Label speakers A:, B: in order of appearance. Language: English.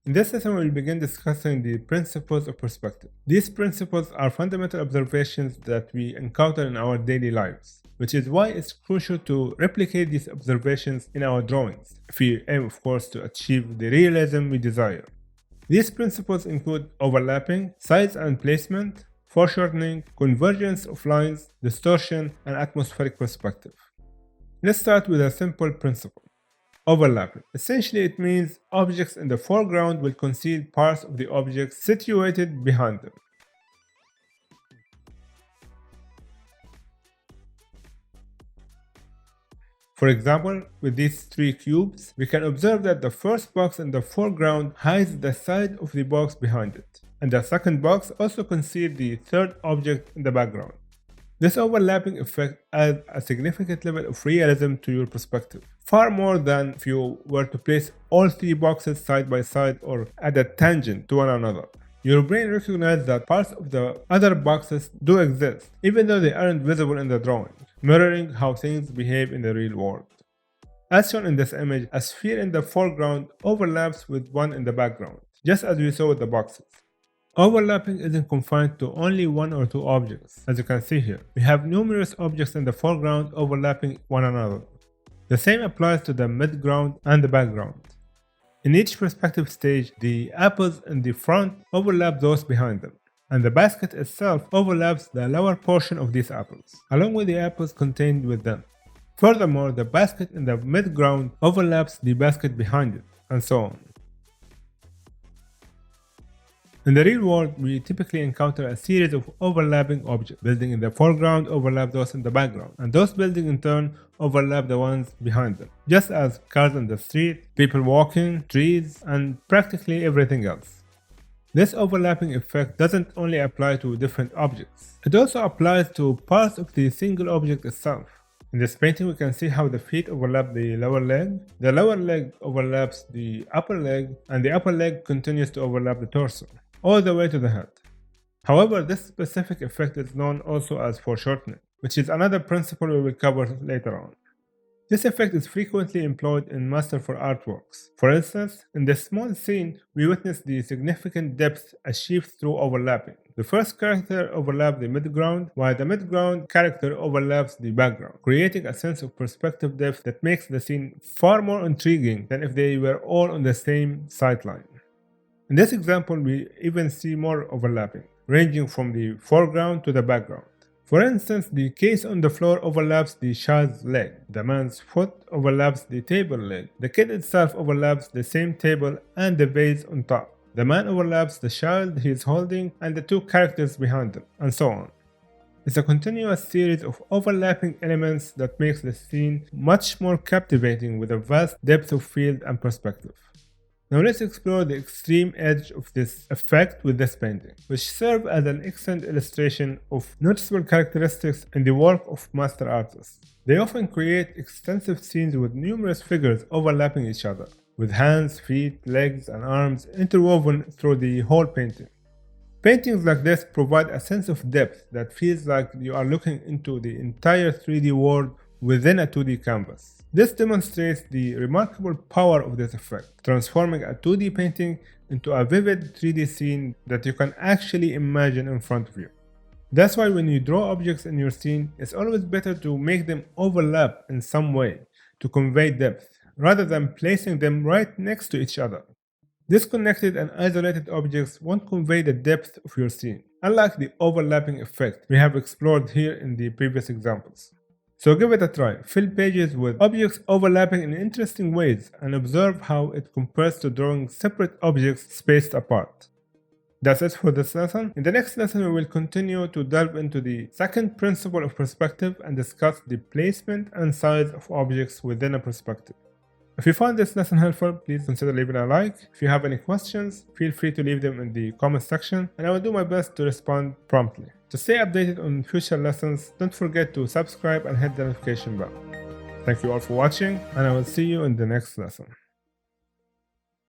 A: In this lesson, we will begin discussing the principles of perspective. These principles are fundamental observations that we encounter in our daily lives, which is why it's crucial to replicate these observations in our drawings, if we aim, of course, to achieve the realism we desire. These principles include overlapping, size and placement, foreshortening, convergence of lines, distortion, and atmospheric perspective. Let's start with a simple principle. Overlapping. Essentially, it means objects in the foreground will conceal parts of the objects situated behind them. For example, with these three cubes, we can observe that the first box in the foreground hides the side of the box behind it, and the second box also conceals the third object in the background. This overlapping effect adds a significant level of realism to your perspective, far more than if you were to place all three boxes side by side or at a tangent to one another. Your brain recognizes that parts of the other boxes do exist, even though they aren't visible in the drawing, mirroring how things behave in the real world. As shown in this image, a sphere in the foreground overlaps with one in the background, just as we saw with the boxes. Overlapping isn't confined to only one or two objects. As you can see here, we have numerous objects in the foreground overlapping one another. The same applies to the midground and the background. In each perspective stage, the apples in the front overlap those behind them, and the basket itself overlaps the lower portion of these apples, along with the apples contained with them. Furthermore, the basket in the midground overlaps the basket behind it, and so on. In the real world, we typically encounter a series of overlapping objects. Buildings in the foreground overlap those in the background, and those buildings in turn overlap the ones behind them, just as cars in the street, people walking, trees, and practically everything else. This overlapping effect doesn't only apply to different objects, it also applies to parts of the single object itself. In this painting, we can see how the feet overlap the lower leg overlaps the upper leg, and the upper leg continues to overlap the torso, all the way to the head. However, this specific effect is known also as foreshortening, which is another principle we will cover later on. This effect is frequently employed in masterful artworks. For instance, in this small scene, we witness the significant depth achieved through overlapping. The first character overlaps the midground, while the midground character overlaps the background, creating a sense of perspective depth that makes the scene far more intriguing than if they were all on the same sightline. In this example, we even see more overlapping, ranging from the foreground to the background. For instance, the case on the floor overlaps the child's leg, the man's foot overlaps the table leg, the kid itself overlaps the same table and the vase on top, the man overlaps the child he is holding and the two characters behind him, and so on. It's a continuous series of overlapping elements that makes the scene much more captivating with a vast depth of field and perspective. Now let's explore the extreme edge of this effect with this painting, which serves as an excellent illustration of noticeable characteristics in the work of master artists. They often create extensive scenes with numerous figures overlapping each other, with hands, feet, legs, and arms interwoven through the whole painting. Paintings like this provide a sense of depth that feels like you are looking into the entire 3D world within a 2D canvas. This demonstrates the remarkable power of this effect, transforming a 2D painting into a vivid 3D scene that you can actually imagine in front of you. That's why when you draw objects in your scene, it's always better to make them overlap in some way to convey depth, rather than placing them right next to each other. Disconnected and isolated objects won't convey the depth of your scene, unlike the overlapping effect we have explored here in the previous examples. So give it a try. Fill pages with objects overlapping in interesting ways and observe how it compares to drawing separate objects spaced apart. That's it for this lesson. In the next lesson, we will continue to delve into the second principle of perspective and discuss the placement and size of objects within a perspective. If you found this lesson helpful, please consider leaving a like. If you have any questions, feel free to leave them in the comment section and I will do my best to respond promptly. To stay updated on future lessons, don't forget to subscribe and hit the notification bell. Thank you all for watching, and I will see you in the next lesson.